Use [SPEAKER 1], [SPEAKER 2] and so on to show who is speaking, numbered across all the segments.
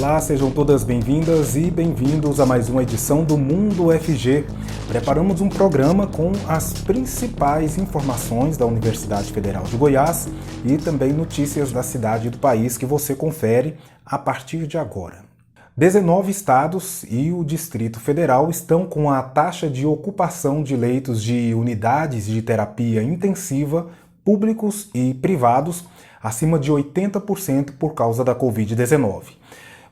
[SPEAKER 1] Olá, sejam todas bem-vindas e bem-vindos a mais uma edição do Mundo UFG. Preparamos um programa com as principais informações da Universidade Federal de Goiás e também notícias da cidade e do país que você confere a partir de agora. 19 estados e o Distrito Federal estão com a taxa de ocupação de leitos de unidades de terapia intensiva, públicos e privados, acima de 80% por causa da Covid-19.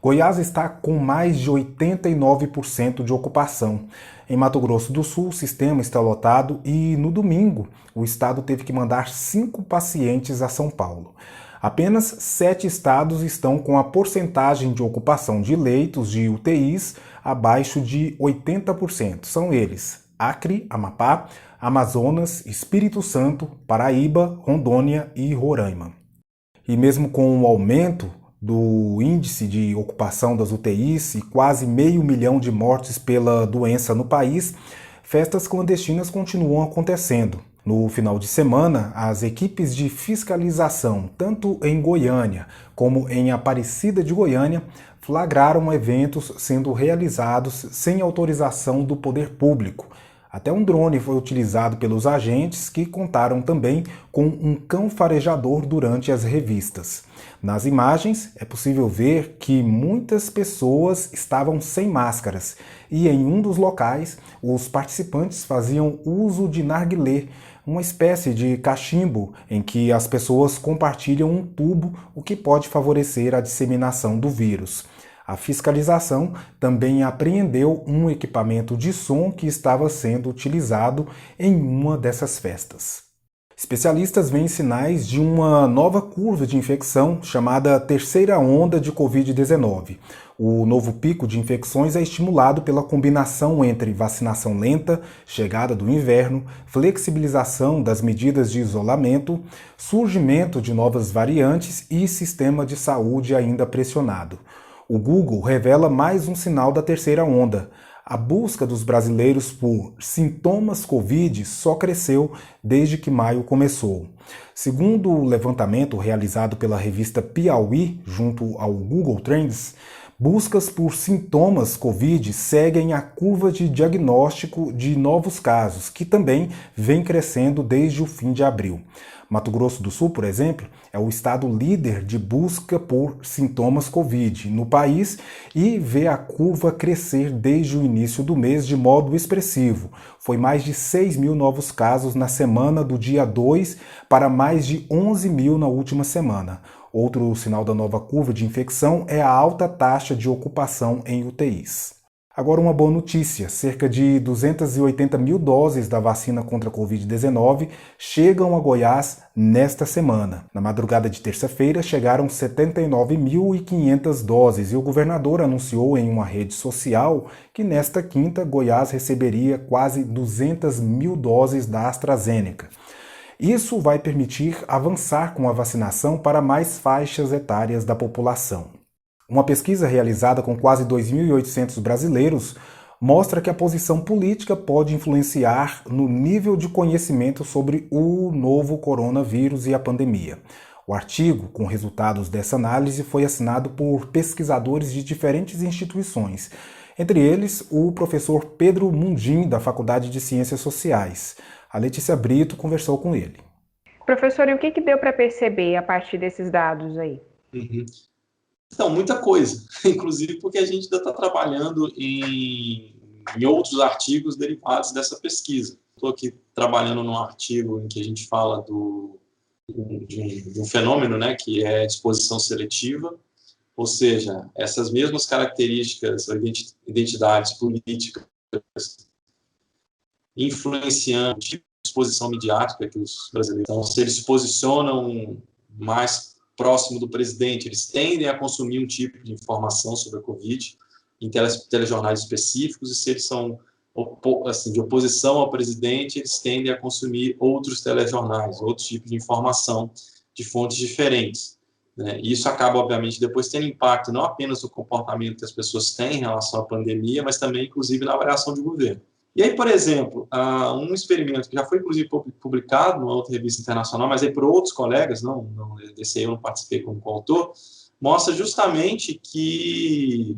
[SPEAKER 1] Goiás está com mais de 89% de ocupação. Em Mato Grosso do Sul, o sistema está lotado e, no domingo, o estado teve que mandar 5 pacientes a São Paulo. Apenas 7 estados estão com a porcentagem de ocupação de leitos de UTIs abaixo de 80%. São eles: Acre, Amapá, Amazonas, Espírito Santo, Paraíba, Rondônia e Roraima. E mesmo com o aumento do índice de ocupação das UTIs e quase 500 mil de mortes pela doença no país, festas clandestinas continuam acontecendo. No final de semana, as equipes de fiscalização, tanto em Goiânia como em Aparecida de Goiânia, flagraram eventos sendo realizados sem autorização do poder público. Até um drone foi utilizado pelos agentes, que contaram também com um cão farejador durante as revistas. Nas imagens, é possível ver que muitas pessoas estavam sem máscaras e em um dos locais, os participantes faziam uso de narguilé, uma espécie de cachimbo em que as pessoas compartilham um tubo, o que pode favorecer a disseminação do vírus. A fiscalização também apreendeu um equipamento de som que estava sendo utilizado em uma dessas festas. Especialistas veem sinais de uma nova curva de infecção chamada terceira onda de Covid-19. O novo pico de infecções é estimulado pela combinação entre vacinação lenta, chegada do inverno, flexibilização das medidas de isolamento, surgimento de novas variantes e sistema de saúde ainda pressionado. O Google revela mais um sinal da terceira onda. A busca dos brasileiros por sintomas Covid só cresceu desde que maio começou. Segundo o levantamento realizado pela revista Piauí, junto ao Google Trends, buscas por sintomas Covid seguem a curva de diagnóstico de novos casos, que também vem crescendo desde o fim de abril. Mato Grosso do Sul, por exemplo, é o estado líder de busca por sintomas Covid no país e vê a curva crescer desde o início do mês de modo expressivo. Foi mais de 6 mil novos casos na semana do dia 2 para mais de 11 mil na última semana. Outro sinal da nova curva de infecção é a alta taxa de ocupação em UTIs. Agora uma boa notícia, cerca de 280 mil doses da vacina contra a Covid-19 chegam a Goiás nesta semana. Na madrugada de terça-feira chegaram 79.500 doses e o governador anunciou em uma rede social que nesta quinta Goiás receberia quase 200 mil doses da AstraZeneca. Isso vai permitir avançar com a vacinação para mais faixas etárias da população. Uma pesquisa realizada com quase 2.800 brasileiros mostra que a posição política pode influenciar no nível de conhecimento sobre o novo coronavírus e a pandemia. O artigo, com resultados dessa análise, foi assinado por pesquisadores de diferentes instituições, entre eles o professor Pedro Mundim, da Faculdade de Ciências Sociais. A Letícia Brito conversou com ele.
[SPEAKER 2] Professor, e o que deu para perceber a partir desses dados aí?
[SPEAKER 3] Então, muita coisa, inclusive porque a gente ainda está trabalhando em outros artigos derivados dessa pesquisa. Estou aqui trabalhando num artigo em que a gente fala de um fenômeno, né, que é a exposição seletiva, ou seja, essas mesmas características, identidades políticas, influenciando o tipo de exposição midiática que os brasileiros. Então, se eles se posicionam mais próximo do presidente, eles tendem a consumir um tipo de informação sobre a Covid em telejornais específicos, e se eles são de oposição ao presidente, eles tendem a consumir outros telejornais, outros tipos de informação de fontes diferentes, né? E isso acaba, obviamente, depois tendo impacto não apenas no comportamento que as pessoas têm em relação à pandemia, mas também, inclusive, na avaliação de governo. E aí, por exemplo, um experimento que já foi, inclusive, publicado numa outra revista internacional, mas aí por outros colegas, desse aí eu não participei como coautor, mostra justamente que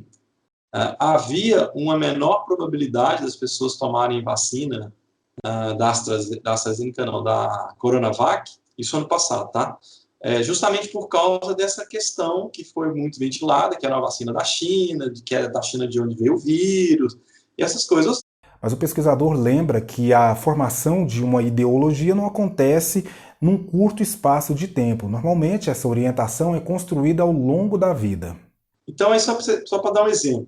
[SPEAKER 3] havia uma menor probabilidade das pessoas tomarem vacina da AstraZeneca, não, da Coronavac, isso ano passado, tá? Justamente por causa dessa questão que foi muito ventilada, que era a vacina da China, que era da China de onde veio o vírus, e essas coisas.
[SPEAKER 1] Mas o pesquisador lembra que a formação de uma ideologia não acontece num curto espaço de tempo. Normalmente, essa orientação é construída ao longo da vida.
[SPEAKER 3] Então, é só para dar um exemplo.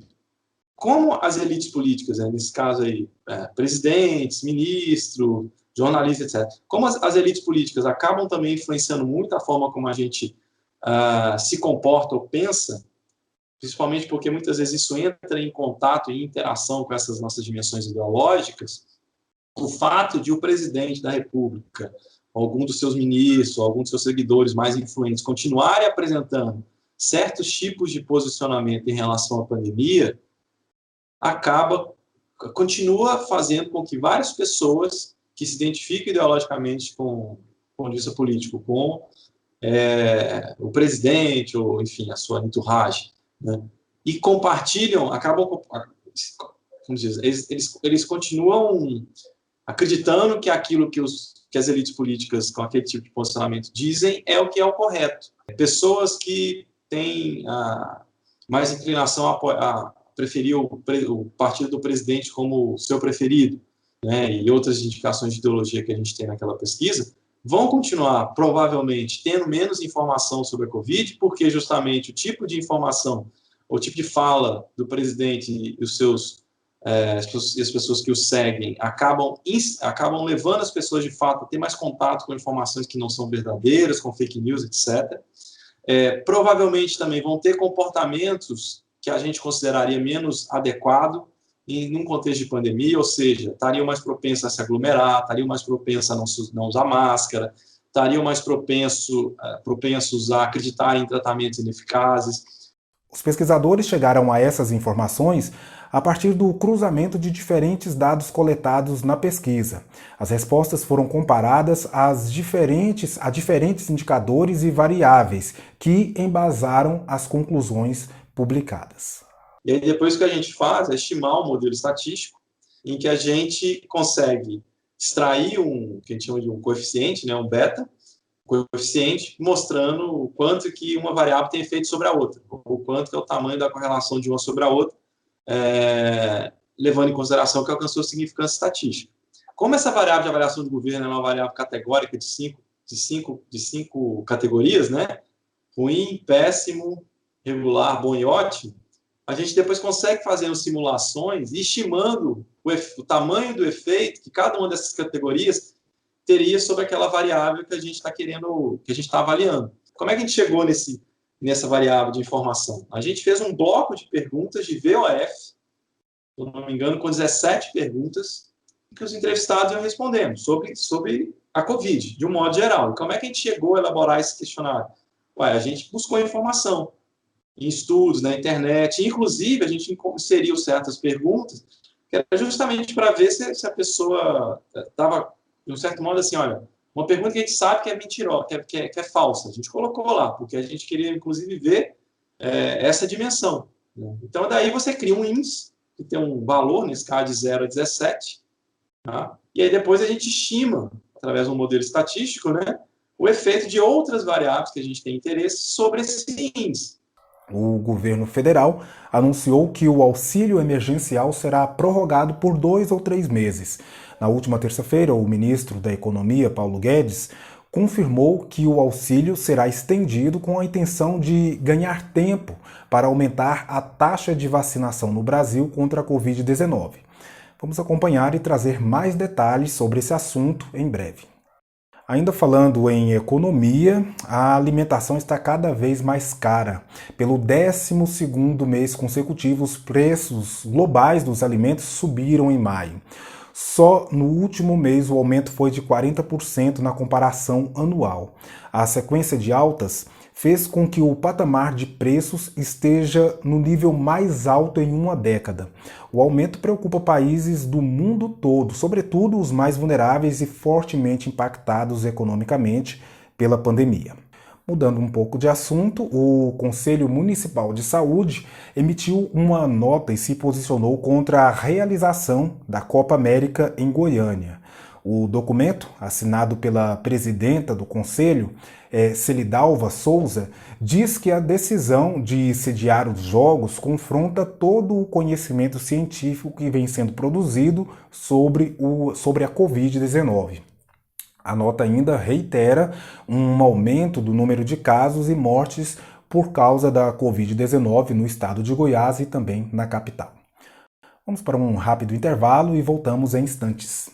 [SPEAKER 3] Como as elites políticas, nesse caso aí, presidentes, ministros, jornalistas, etc., como as elites políticas acabam também influenciando muito a forma como a gente se comporta ou pensa, principalmente porque muitas vezes isso entra em contato e interação com essas nossas dimensões ideológicas, o fato de o presidente da República, algum dos seus ministros, algum dos seus seguidores mais influentes continuarem apresentando certos tipos de posicionamento em relação à pandemia, continua fazendo com que várias pessoas que se identificam ideologicamente com o ponto de vista político, com o presidente, ou enfim, a sua entourage, né, e compartilham, como diz, eles continuam acreditando que aquilo que as elites políticas com aquele tipo de posicionamento dizem é o que é o correto. Pessoas que têm mais inclinação a preferir o partido do presidente como seu preferido, né, e outras indicações de ideologia que a gente tem naquela pesquisa, vão continuar, provavelmente, tendo menos informação sobre a Covid, porque justamente o tipo de informação, o tipo de fala do presidente e as pessoas que o seguem acabam levando as pessoas, de fato, a ter mais contato com informações que não são verdadeiras, com fake news, etc. Provavelmente também vão ter comportamentos que a gente consideraria menos adequado num contexto de pandemia, ou seja, estariam mais propensos a se aglomerar, estariam mais propensos a não usar máscara, estariam mais propensos a acreditar em tratamentos ineficazes.
[SPEAKER 1] Os pesquisadores chegaram a essas informações a partir do cruzamento de diferentes dados coletados na pesquisa. As respostas foram comparadas a diferentes indicadores e variáveis que embasaram as conclusões publicadas.
[SPEAKER 3] E aí depois o que a gente faz é estimar um modelo estatístico em que a gente consegue extrair que a gente chama de um coeficiente, né, um beta, coeficiente mostrando o quanto que uma variável tem efeito sobre a outra, o quanto que é o tamanho da correlação de uma sobre a outra, levando em consideração que alcançou significância estatística. Como essa variável de avaliação do governo é uma variável categórica de cinco categorias, né, ruim, péssimo, regular, bom e ótimo, a gente depois consegue fazer simulações estimando o tamanho do efeito que cada uma dessas categorias teria sobre aquela variável que a gente está avaliando. Como é que a gente chegou nessa variável de informação? A gente fez um bloco de perguntas de VOF, se não me engano, com 17 perguntas que os entrevistados iam respondendo sobre a Covid, de um modo geral. E como é que a gente chegou a elaborar esse questionário? A gente buscou informação em estudos, na internet, inclusive a gente inseriu certas perguntas, que era justamente para ver se a pessoa estava, de um certo modo, assim, olha, uma pergunta que a gente sabe que é mentirosa, que é falsa, a gente colocou lá, porque a gente queria, inclusive, ver essa dimensão, né? Então, daí você cria um índice, que tem um valor, nesse caso, de 0 a 17, tá? E aí depois a gente estima, através de um modelo estatístico, né, o efeito de outras variáveis que a gente tem interesse sobre esse índice.
[SPEAKER 1] O governo federal anunciou que o auxílio emergencial será prorrogado por 2 ou 3 meses. Na última terça-feira, o ministro da Economia, Paulo Guedes, confirmou que o auxílio será estendido com a intenção de ganhar tempo para aumentar a taxa de vacinação no Brasil contra a Covid-19. Vamos acompanhar e trazer mais detalhes sobre esse assunto em breve. Ainda falando em economia, a alimentação está cada vez mais cara. Pelo 12º mês consecutivo, os preços globais dos alimentos subiram em maio. Só no último mês o aumento foi de 40% na comparação anual. A sequência de altas fez com que o patamar de preços esteja no nível mais alto em uma década. O aumento preocupa países do mundo todo, sobretudo os mais vulneráveis e fortemente impactados economicamente pela pandemia. Mudando um pouco de assunto, o Conselho Municipal de Saúde emitiu uma nota e se posicionou contra a realização da Copa América em Goiânia. O documento, assinado pela presidenta do Conselho, Celidalva Souza, diz que a decisão de sediar os Jogos confronta todo o conhecimento científico que vem sendo produzido sobre a Covid-19. A nota ainda reitera um aumento do número de casos e mortes por causa da Covid-19 no estado de Goiás e também na capital. Vamos para um rápido intervalo e voltamos em instantes.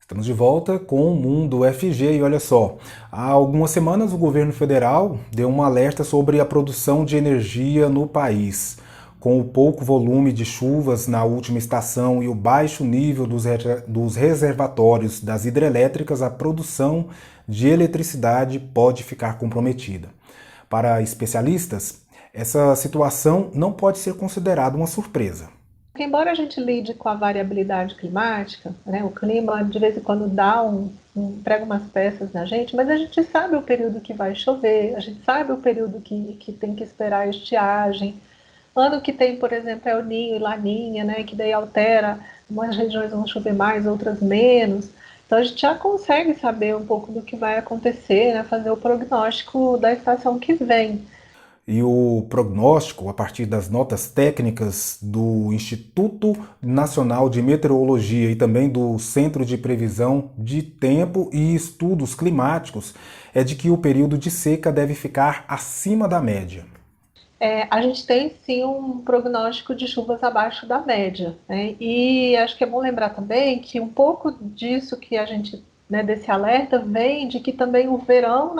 [SPEAKER 1] Estamos de volta com o Mundo FG e olha só, há algumas semanas o governo federal deu um alerta sobre a produção de energia no país. Com o pouco volume de chuvas na última estação e o baixo nível dos reservatórios das hidrelétricas, a produção de eletricidade pode ficar comprometida. Para especialistas, essa situação não pode ser considerada uma surpresa.
[SPEAKER 4] Embora a gente lide com a variabilidade climática, né, o clima de vez em quando prega umas peças na gente, mas a gente sabe o período que vai chover, a gente sabe o período que tem que esperar a estiagem. Ano que tem, por exemplo, El Niño e Laninha, né, que daí altera, umas regiões vão chover mais, outras menos. Então a gente já consegue saber um pouco do que vai acontecer, né, fazer o prognóstico da estação que vem.
[SPEAKER 1] E o prognóstico, a partir das notas técnicas do Instituto Nacional de Meteorologia e também do Centro de Previsão de Tempo e Estudos Climáticos, é de que o período de seca deve ficar acima da média.
[SPEAKER 4] A gente tem sim um prognóstico de chuvas abaixo da média, né? E acho que é bom lembrar também que um pouco disso que a gente, né, desse alerta, vem de que também o verão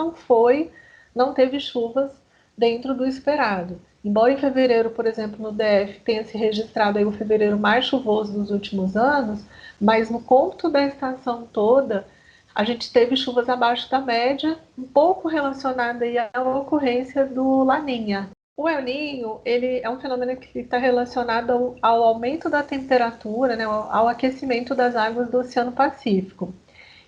[SPEAKER 4] não teve chuvas dentro do esperado. Embora em fevereiro, por exemplo, no DF tenha se registrado aí o fevereiro mais chuvoso dos últimos anos, mas no cômputo da estação toda, a gente teve chuvas abaixo da média, um pouco relacionada aí à ocorrência do Laninha. O El Niño, ele é um fenômeno que está relacionado ao aumento da temperatura, né, ao aquecimento das águas do Oceano Pacífico.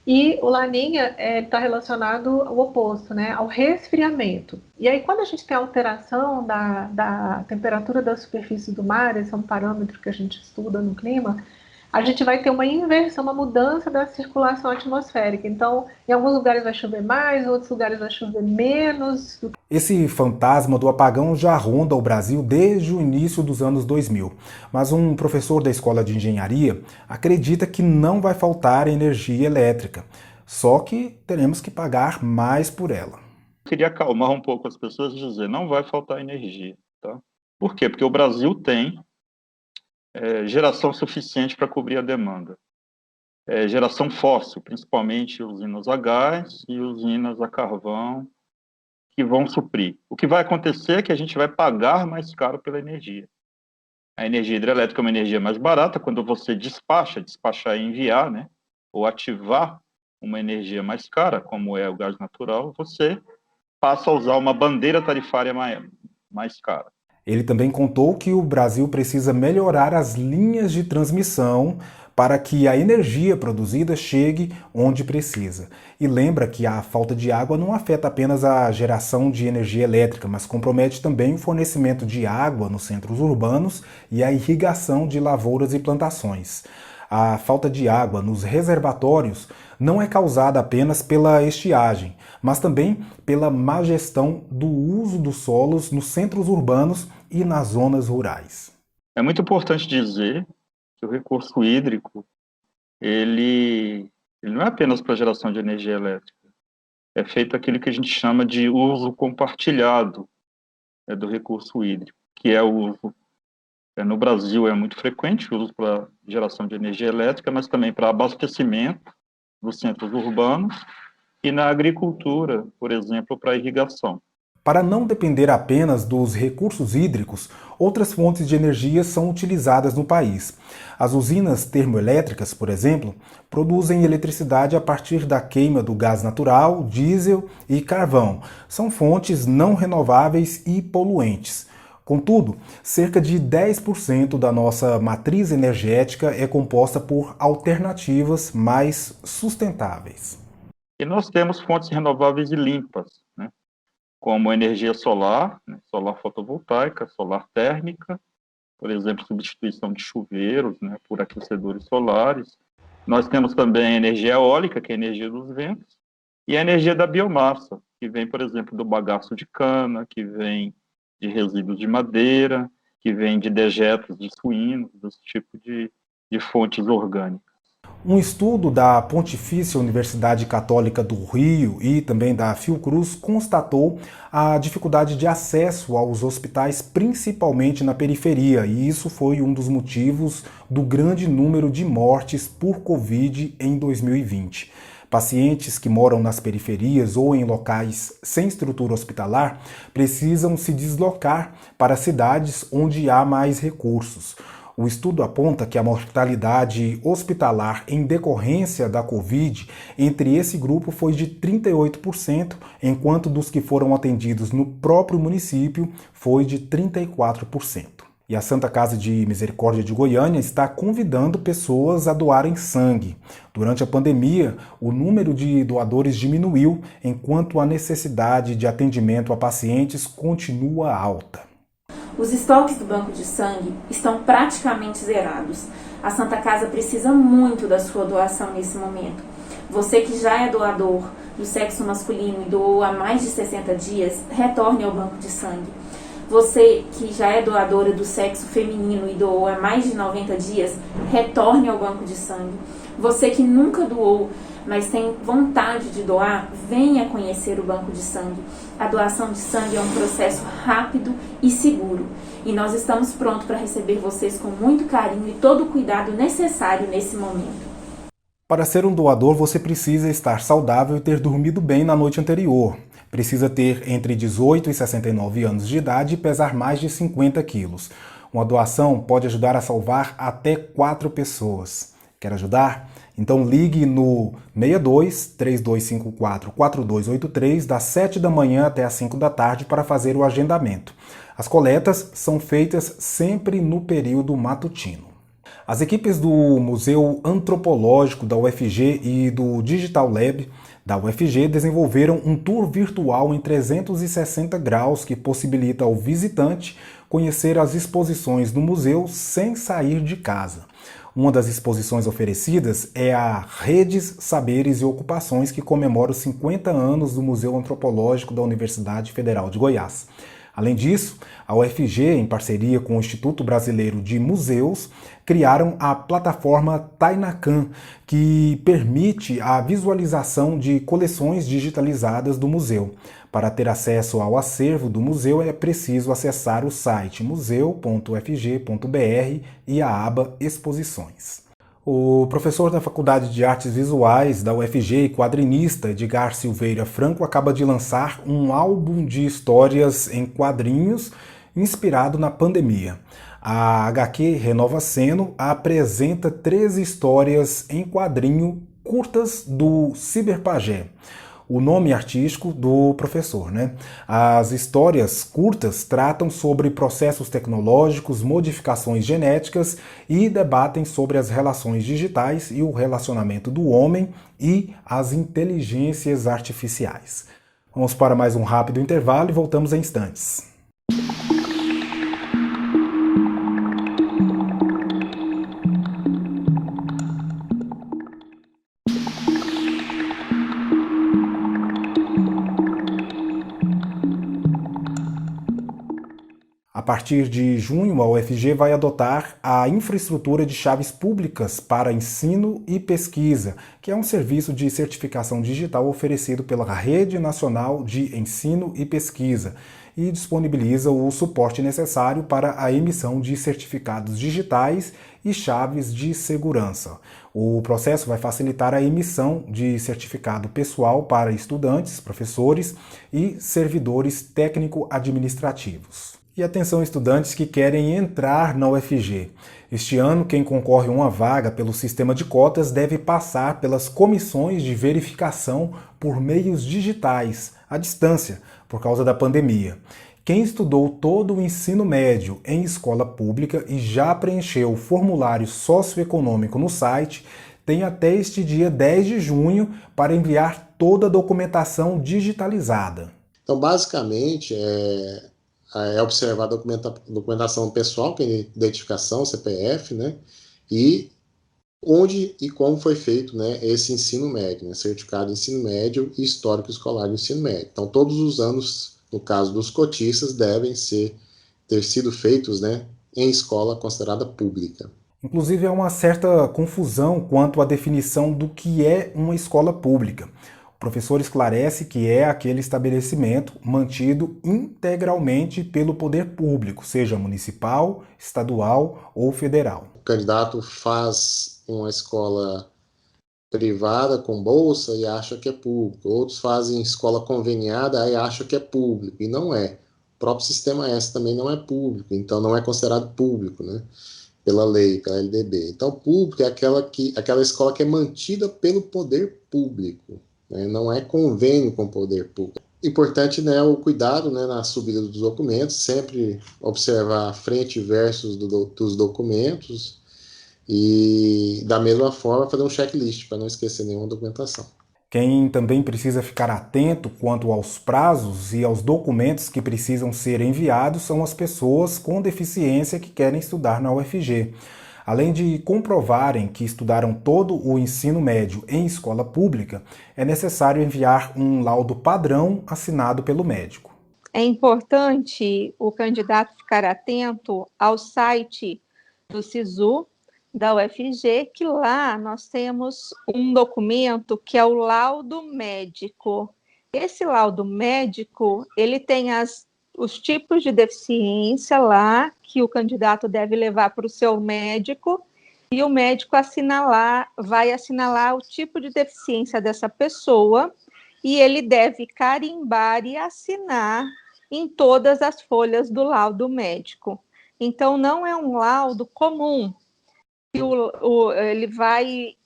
[SPEAKER 4] E o Laninha está relacionado ao oposto, né, ao resfriamento. E aí, quando a gente tem alteração da temperatura da superfície do mar, esse é um parâmetro que a gente estuda no clima, a gente vai ter uma inversão, uma mudança da circulação atmosférica. Então, em alguns lugares vai chover mais, em outros lugares vai chover menos.
[SPEAKER 1] Esse fantasma do apagão já ronda o Brasil desde o início dos anos 2000. Mas um professor da escola de engenharia acredita que não vai faltar energia elétrica, só que teremos que pagar mais por ela.
[SPEAKER 5] Eu queria acalmar um pouco as pessoas e dizer, não vai faltar energia, tá? Por quê? Porque o Brasil tem geração suficiente para cobrir a demanda. Geração fóssil, principalmente usinas a gás e usinas a carvão, que vão suprir. O que vai acontecer é que a gente vai pagar mais caro pela energia. A energia hidrelétrica é uma energia mais barata, quando você despachar e enviar, né, ou ativar uma energia mais cara, como é o gás natural, você passa a usar uma bandeira tarifária mais cara.
[SPEAKER 1] Ele também contou que o Brasil precisa melhorar as linhas de transmissão para que a energia produzida chegue onde precisa. E lembra que a falta de água não afeta apenas a geração de energia elétrica, mas compromete também o fornecimento de água nos centros urbanos e a irrigação de lavouras e plantações. A falta de água nos reservatórios não é causada apenas pela estiagem, mas também pela má gestão do uso dos solos nos centros urbanos e nas zonas rurais.
[SPEAKER 5] É muito importante dizer que o recurso hídrico ele não é apenas para geração de energia elétrica. É feito aquilo que a gente chama de uso compartilhado do recurso hídrico, que é o uso. No Brasil é muito frequente o uso para geração de energia elétrica, mas também para abastecimento dos centros urbanos e na agricultura, por exemplo, para irrigação.
[SPEAKER 1] Para não depender apenas dos recursos hídricos, outras fontes de energia são utilizadas no país. As usinas termoelétricas, por exemplo, produzem eletricidade a partir da queima do gás natural, diesel e carvão. São fontes não renováveis e poluentes. Contudo, cerca de 10% da nossa matriz energética é composta por alternativas mais sustentáveis.
[SPEAKER 5] E nós temos fontes renováveis e limpas, né? Como energia solar, né? Solar fotovoltaica, solar térmica, por exemplo, substituição de chuveiros, né, por aquecedores solares. Nós temos também a energia eólica, que é a energia dos ventos, e a energia da biomassa, que vem, por exemplo, do bagaço de cana, que vem de resíduos de madeira, que vem de dejetos de suínos, desse tipo de fontes orgânicas.
[SPEAKER 1] Um estudo da Pontifícia Universidade Católica do Rio e também da Fiocruz constatou a dificuldade de acesso aos hospitais, principalmente na periferia, e isso foi um dos motivos do grande número de mortes por Covid em 2020. Pacientes que moram nas periferias ou em locais sem estrutura hospitalar precisam se deslocar para cidades onde há mais recursos. O estudo aponta que a mortalidade hospitalar em decorrência da Covid entre esse grupo foi de 38%, enquanto dos que foram atendidos no próprio município foi de 34%. E a Santa Casa de Misericórdia de Goiânia está convidando pessoas a doarem sangue. Durante a pandemia, o número de doadores diminuiu, enquanto a necessidade de atendimento a pacientes continua alta.
[SPEAKER 6] Os estoques do banco de sangue estão praticamente zerados. A Santa Casa precisa muito da sua doação nesse momento. Você que já é doador do sexo masculino e doou há mais de 60 dias, retorne ao banco de sangue. Você que já é doadora do sexo feminino e doou há mais de 90 dias, retorne ao banco de sangue. Você que nunca doou, mas tem vontade de doar, venha conhecer o banco de sangue. A doação de sangue é um processo rápido e seguro. E nós estamos prontos para receber vocês com muito carinho e todo o cuidado necessário nesse momento.
[SPEAKER 1] Para ser um doador, você precisa estar saudável e ter dormido bem na noite anterior. Precisa ter entre 18 e 69 anos de idade e pesar mais de 50 quilos. Uma doação pode ajudar a salvar até 4 pessoas. Quer ajudar? Então ligue no 62-3254-4283 das 7 da manhã até as 5 da tarde para fazer o agendamento. As coletas são feitas sempre no período matutino. As equipes do Museu Antropológico da UFG e do Digital Lab da UFG desenvolveram um tour virtual em 360 graus que possibilita ao visitante conhecer as exposições do museu sem sair de casa. Uma das exposições oferecidas é a Redes, Saberes e Ocupações, que comemora os 50 anos do Museu Antropológico da Universidade Federal de Goiás. Além disso, a UFG, em parceria com o Instituto Brasileiro de Museus, criaram a plataforma Tainacan, que permite a visualização de coleções digitalizadas do museu. Para ter acesso ao acervo do museu é preciso acessar o site museu.ufg.br e a aba Exposições. O professor da Faculdade de Artes Visuais da UFG e quadrinista Edgar Silveira Franco acaba de lançar um álbum de histórias em quadrinhos inspirado na pandemia. A HQ Renova Seno apresenta 13 histórias em quadrinho curtas do Cyberpagé, o nome artístico do professor, né? As histórias curtas tratam sobre processos tecnológicos, modificações genéticas e debatem sobre as relações digitais e o relacionamento do homem e as inteligências artificiais. Vamos para mais um rápido intervalo e voltamos em instantes. A partir de junho, a UFG vai adotar a infraestrutura de chaves públicas para ensino e pesquisa, que é um serviço de certificação digital oferecido pela Rede Nacional de Ensino e Pesquisa e disponibiliza o suporte necessário para a emissão de certificados digitais e chaves de segurança. O processo vai facilitar a emissão de certificado pessoal para estudantes, professores e servidores técnico-administrativos. E atenção, estudantes que querem entrar na UFG. Este ano, quem concorre a uma vaga pelo sistema de cotas deve passar pelas comissões de verificação por meios digitais, à distância, por causa da pandemia. Quem estudou todo o ensino médio em escola pública e já preencheu o formulário socioeconômico no site, tem até este dia 10 de junho para enviar toda a documentação digitalizada.
[SPEAKER 7] Então, basicamente, é observar a documentação pessoal, que é identificação, CPF, né? E onde e como foi feito, né, esse ensino médio, né, certificado de ensino médio e histórico escolar de ensino médio. Então, todos os anos, no caso dos cotistas, devem ter sido feitos, né, em escola considerada pública.
[SPEAKER 1] Inclusive, há uma certa confusão quanto à definição do que é uma escola pública. O professor esclarece que é aquele estabelecimento mantido integralmente pelo poder público, seja municipal, estadual ou federal.
[SPEAKER 7] O candidato faz uma escola privada com bolsa e acha que é público. Outros fazem escola conveniada e acham que é público, e não é. O próprio Sistema S também não é público, então não é considerado público, né? Pela lei, pela LDB. Então, público é aquela escola que é mantida pelo poder público, né? Não é convênio com o poder público. Importante, né, o cuidado, né, na subida dos documentos, sempre observar a frente e versos dos documentos e, da mesma forma, fazer um checklist para não esquecer nenhuma documentação.
[SPEAKER 1] Quem também precisa ficar atento quanto aos prazos e aos documentos que precisam ser enviados são as pessoas com deficiência que querem estudar na UFG. Além de comprovarem que estudaram todo o ensino médio em escola pública, é necessário enviar um laudo padrão assinado pelo médico.
[SPEAKER 4] É importante o candidato ficar atento ao site do SISU, da UFG, que lá nós temos um documento que é o laudo médico. Esse laudo médico, ele tem os tipos de deficiência lá que o candidato deve levar para o seu médico, e o médico vai assinalar o tipo de deficiência dessa pessoa, e ele deve carimbar e assinar em todas as folhas do laudo médico. Então, não é um laudo comum que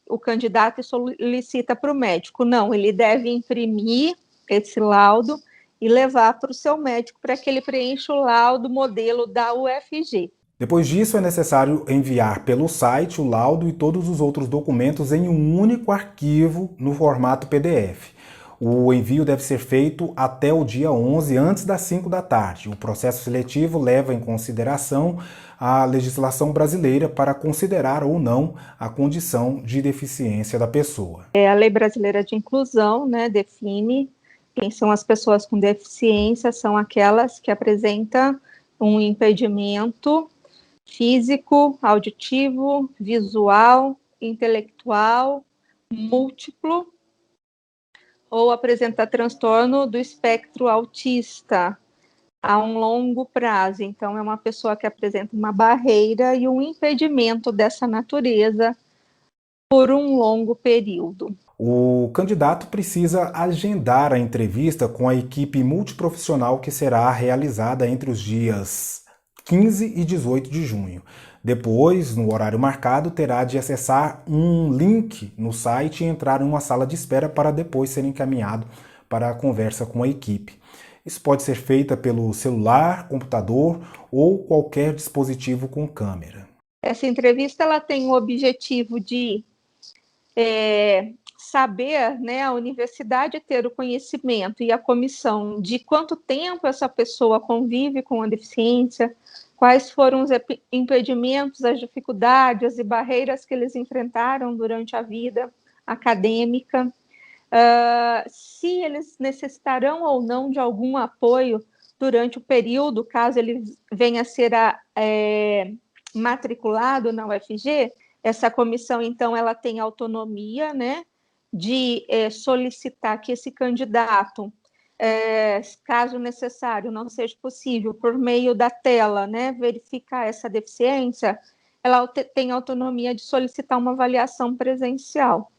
[SPEAKER 4] o candidato solicita para o médico. Não, ele deve imprimir esse laudo e levar para o seu médico para que ele preencha o laudo modelo da UFG.
[SPEAKER 1] Depois disso, é necessário enviar pelo site o laudo e todos os outros documentos em um único arquivo no formato PDF. O envio deve ser feito até o dia 11, antes das 5 da tarde. O processo seletivo leva em consideração a legislação brasileira para considerar ou não a condição de deficiência da pessoa.
[SPEAKER 4] A Lei Brasileira de Inclusão, né, define quem são as pessoas com deficiência, são aquelas que apresentam um impedimento físico, auditivo, visual, intelectual, múltiplo, ou apresenta transtorno do espectro autista a um longo prazo. Então, é uma pessoa que apresenta uma barreira e um impedimento dessa natureza por um longo período.
[SPEAKER 1] O candidato precisa agendar a entrevista com a equipe multiprofissional que será realizada entre os dias 15 e 18 de junho. Depois, no horário marcado, terá de acessar um link no site e entrar em uma sala de espera para depois ser encaminhado para a conversa com a equipe. Isso pode ser feito pelo celular, computador ou qualquer dispositivo com câmera.
[SPEAKER 4] Essa entrevista ela tem o objetivo de saber, né, a universidade ter o conhecimento e a comissão de quanto tempo essa pessoa convive com a deficiência, quais foram os impedimentos, as dificuldades e barreiras que eles enfrentaram durante a vida acadêmica, se eles necessitarão ou não de algum apoio durante o período, caso ele venha a ser matriculado na UFG. Essa comissão, então, ela tem autonomia, né, de solicitar que esse candidato, caso necessário, não seja possível, por meio da tela, né, verificar essa deficiência,
[SPEAKER 8] ela tem autonomia de solicitar uma avaliação presencial.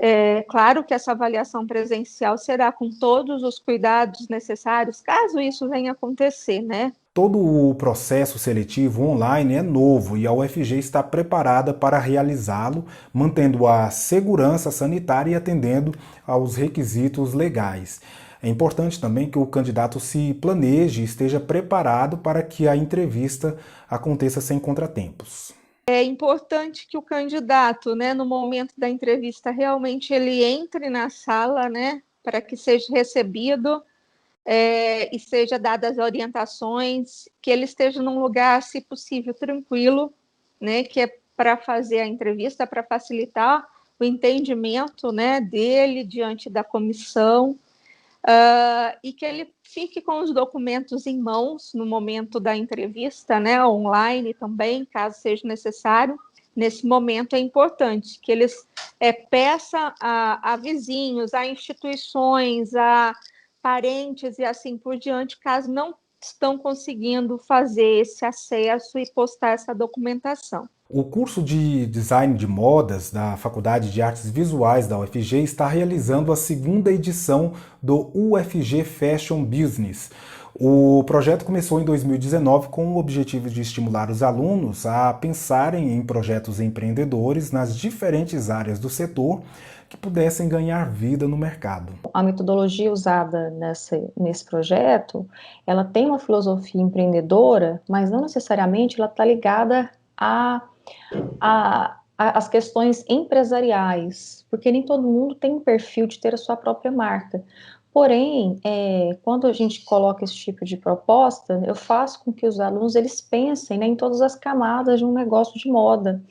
[SPEAKER 8] É claro que essa avaliação presencial será com todos os cuidados necessários, caso isso venha a acontecer, né?
[SPEAKER 1] Todo o processo seletivo online é novo e a UFG está preparada para realizá-lo, mantendo a segurança sanitária e atendendo aos requisitos legais. É importante também que o candidato se planeje e esteja preparado para que a entrevista aconteça sem contratempos.
[SPEAKER 8] É importante que o candidato, né, no momento da entrevista, realmente ele entre na sala, né, para que seja recebido e seja dadas as orientações, que ele esteja num lugar, se possível, tranquilo, né, que é para fazer a entrevista, para facilitar o entendimento, né, dele diante da comissão, e que ele fique com os documentos em mãos no momento da entrevista, né, online também, caso seja necessário. Nesse momento é importante que eles peçam a vizinhos, a instituições, a parentes e assim por diante, caso não estão conseguindo fazer esse acesso e postar essa documentação.
[SPEAKER 1] O curso de Design de Modas da Faculdade de Artes Visuais da UFG está realizando a segunda edição do UFG Fashion Business. O projeto começou em 2019 com o objetivo de estimular os alunos a pensarem em projetos empreendedores nas diferentes áreas do setor que pudessem ganhar vida no mercado.
[SPEAKER 9] A metodologia usada nesse projeto, ela tem uma filosofia empreendedora, mas não necessariamente ela está ligada as questões empresariais, porque nem todo mundo tem um perfil de ter a sua própria marca. Porém, quando a gente coloca esse tipo de proposta, eu faço com que os alunos eles pensem, né, em todas as camadas de um negócio de moda.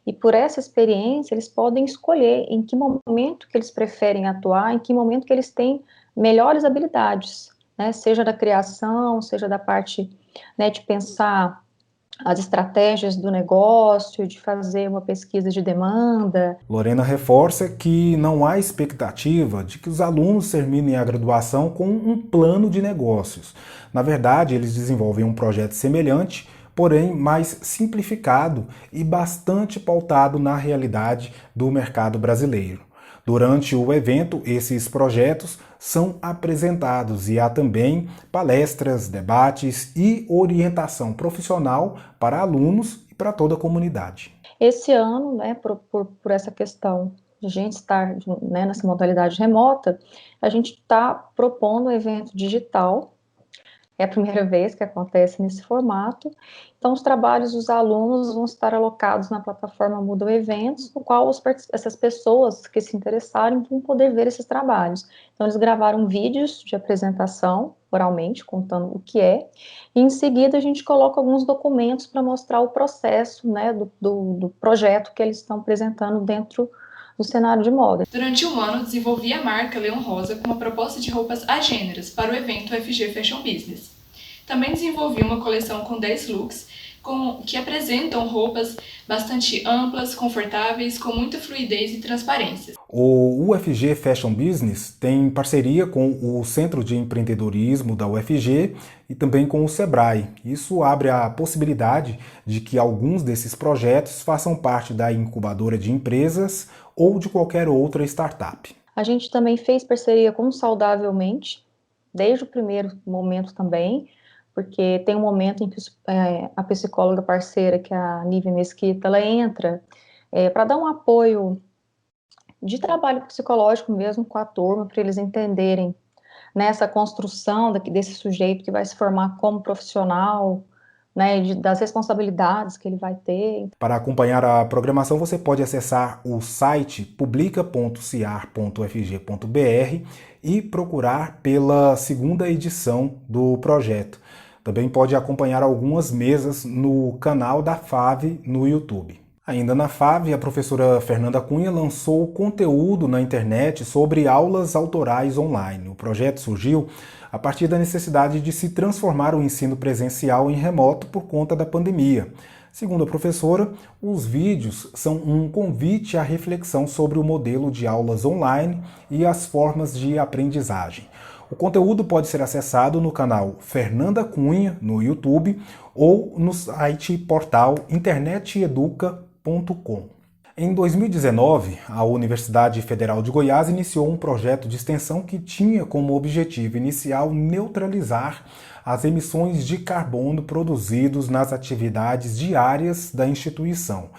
[SPEAKER 9] E por essa experiência, eles podem escolher em que momento que eles preferem atuar, em que momento que eles têm melhores habilidades, né, seja da criação, seja da parte, né, de pensar as estratégias do negócio, de fazer uma pesquisa de demanda.
[SPEAKER 1] Lorena reforça que não há expectativa de que os alunos terminem a graduação com um plano de negócios. Na verdade, eles desenvolvem um projeto semelhante, porém mais simplificado e bastante pautado na realidade do mercado brasileiro. Durante o evento, esses projetos são apresentados e há também palestras, debates e orientação profissional para alunos e para toda a comunidade.
[SPEAKER 9] Esse ano, né, por essa questão de a gente estar, né, nessa modalidade remota, a gente está propondo um evento digital. É a primeira vez que acontece nesse formato. Então, os trabalhos dos alunos vão estar alocados na plataforma Moodle Eventos, no qual essas pessoas que se interessarem vão poder ver esses trabalhos. Então, eles gravaram vídeos de apresentação, oralmente, contando o que é, e em seguida a gente coloca alguns documentos para mostrar o processo, né, do projeto que eles estão apresentando dentro do cenário de moda.
[SPEAKER 10] Durante um ano, desenvolvi a marca Leão Rosa com uma proposta de roupas agêneras para o evento UFG Fashion Business. Também desenvolvi uma coleção com 10 looks que apresentam roupas bastante amplas, confortáveis, com muita fluidez e transparência.
[SPEAKER 1] O UFG Fashion Business tem parceria com o Centro de Empreendedorismo da UFG e também com o Sebrae. Isso abre a possibilidade de que alguns desses projetos façam parte da incubadora de empresas ou de qualquer outra startup.
[SPEAKER 9] A gente também fez parceria com o Saudavelmente, desde o primeiro momento também, porque tem um momento em que a psicóloga parceira, que é a Nívia Mesquita, ela entra para dar um apoio de trabalho psicológico mesmo com a turma, para eles entenderem nessa construção desse sujeito que vai se formar como profissional, né, das responsabilidades que ele vai ter.
[SPEAKER 1] Para acompanhar a programação, você pode acessar o site publica.ciar.fg.br e procurar pela segunda edição do projeto. Também pode acompanhar algumas mesas no canal da FAV no YouTube. Ainda na FAV, a professora Fernanda Cunha lançou conteúdo na internet sobre aulas autorais online. O projeto surgiu a partir da necessidade de se transformar o ensino presencial em remoto por conta da pandemia. Segundo a professora, os vídeos são um convite à reflexão sobre o modelo de aulas online e as formas de aprendizagem. O conteúdo pode ser acessado no canal Fernanda Cunha, no YouTube, ou no site portal interneteduca.com. Em 2019, a Universidade Federal de Goiás iniciou um projeto de extensão que tinha como objetivo inicial neutralizar as emissões de carbono produzidos nas atividades diárias da instituição.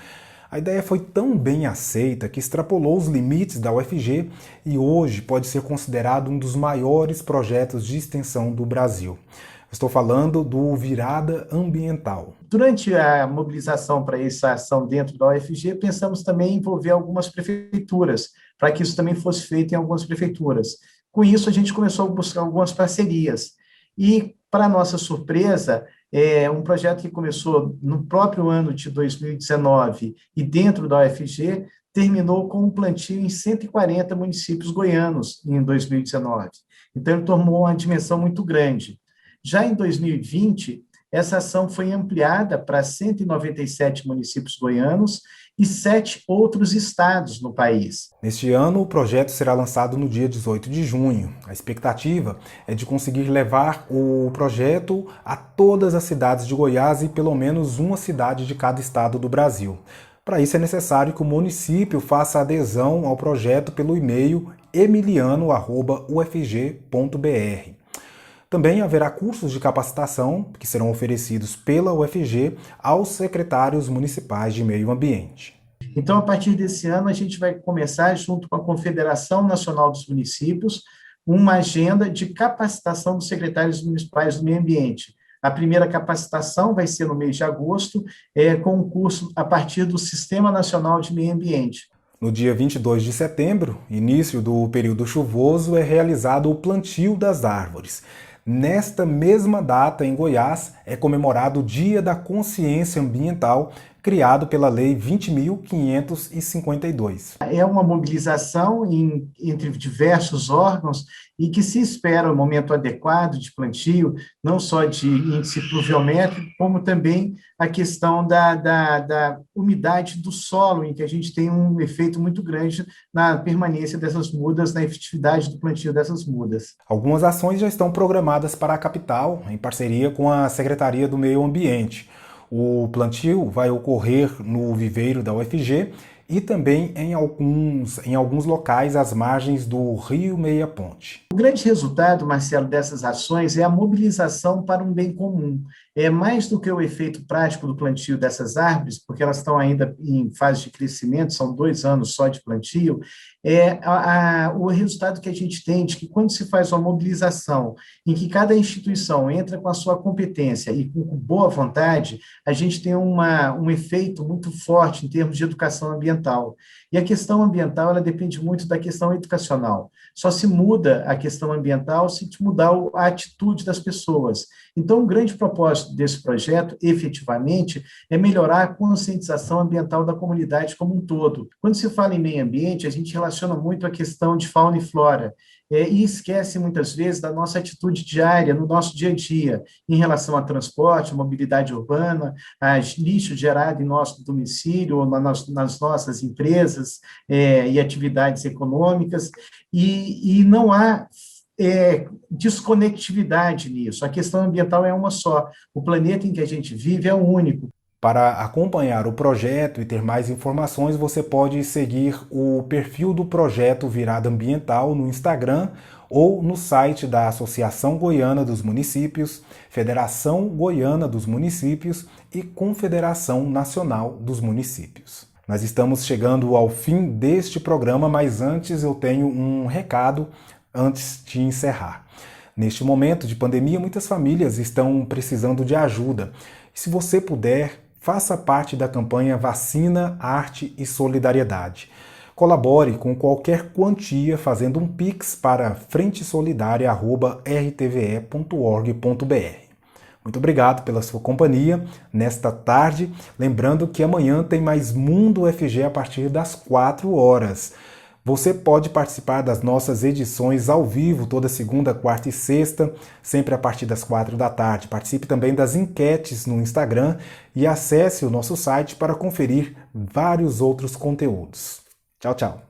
[SPEAKER 1] A ideia foi tão bem aceita que extrapolou os limites da UFG e hoje pode ser considerado um dos maiores projetos de extensão do Brasil. Estou falando do Virada Ambiental.
[SPEAKER 11] Durante a mobilização para essa ação dentro da UFG, pensamos também em envolver algumas prefeituras, para que isso também fosse feito em algumas prefeituras. Com isso, a gente começou a buscar algumas parcerias. E, para nossa surpresa, um projeto que começou no próprio ano de 2019 e dentro da UFG, terminou com um plantio em 140 municípios goianos em 2019. Então, ele tomou uma dimensão muito grande. Já em 2020, essa ação foi ampliada para 197 municípios goianos e 7 outros estados no país.
[SPEAKER 1] Neste ano, o projeto será lançado no dia 18 de junho. A expectativa é de conseguir levar o projeto a todas as cidades de Goiás e pelo menos uma cidade de cada estado do Brasil. Para isso é necessário que o município faça adesão ao projeto pelo e-mail emiliano@ufg.br. Também haverá cursos de capacitação que serão oferecidos pela UFG aos secretários municipais de meio ambiente.
[SPEAKER 11] Então, a partir desse ano, a gente vai começar, junto com a Confederação Nacional dos Municípios, uma agenda de capacitação dos secretários municipais do meio ambiente. A primeira capacitação vai ser no mês de agosto, com um curso a partir do Sistema Nacional de Meio Ambiente.
[SPEAKER 1] No dia 22 de setembro, início do período chuvoso, é realizado o plantio das árvores. Nesta mesma data, em Goiás, é comemorado o Dia da Consciência Ambiental, criado pela Lei 20.552.
[SPEAKER 11] É uma mobilização entre diversos órgãos e que se espera um momento adequado de plantio, não só de índice pluviométrico, como também a questão da umidade do solo, em que a gente tem um efeito muito grande na permanência dessas mudas, na efetividade do plantio dessas mudas.
[SPEAKER 1] Algumas ações já estão programadas para a capital, em parceria com a Secretaria do Meio Ambiente. O plantio vai ocorrer no viveiro da UFG e também em alguns locais às margens do Rio Meia Ponte.
[SPEAKER 11] O grande resultado, Marcelo, dessas ações é a mobilização para um bem comum. É mais do que o efeito prático do plantio dessas árvores, porque elas estão ainda em fase de crescimento, são 2 anos só de plantio, o resultado que a gente tem de que quando se faz uma mobilização em que cada instituição entra com a sua competência e com boa vontade, a gente tem um efeito muito forte em termos de educação ambiental. E a questão ambiental, ela depende muito da questão educacional. Só se muda a questão ambiental se mudar a atitude das pessoas. Então, um grande propósito desse projeto, efetivamente, é melhorar a conscientização ambiental da comunidade como um todo. Quando se fala em meio ambiente, a gente relaciona muito a questão de fauna e flora, e esquece muitas vezes da nossa atitude diária, no nosso dia a dia, em relação a transporte, mobilidade urbana, a lixo gerado em nosso domicílio, ou nas nossas empresas e atividades econômicas, e não há desconectividade nisso. A questão ambiental é uma só. O planeta em que a gente vive é o único.
[SPEAKER 1] Para acompanhar o projeto e ter mais informações, você pode seguir o perfil do projeto Virada Ambiental no Instagram ou no site da Associação Goiana dos Municípios, Federação Goiana dos Municípios e Confederação Nacional dos Municípios. Nós estamos chegando ao fim deste programa, mas antes eu tenho um recado antes de encerrar. Neste momento de pandemia, muitas famílias estão precisando de ajuda. E se você puder, faça parte da campanha Vacina, Arte e Solidariedade. Colabore com qualquer quantia fazendo um Pix para frentesolidaria@rtve.org.br. Muito obrigado pela sua companhia nesta tarde. Lembrando que amanhã tem mais Mundo UFG a partir das 4 horas. Você pode participar das nossas edições ao vivo toda segunda, quarta e sexta, sempre a partir das 4 da tarde. Participe também das enquetes no Instagram e acesse o nosso site para conferir vários outros conteúdos. Tchau, tchau.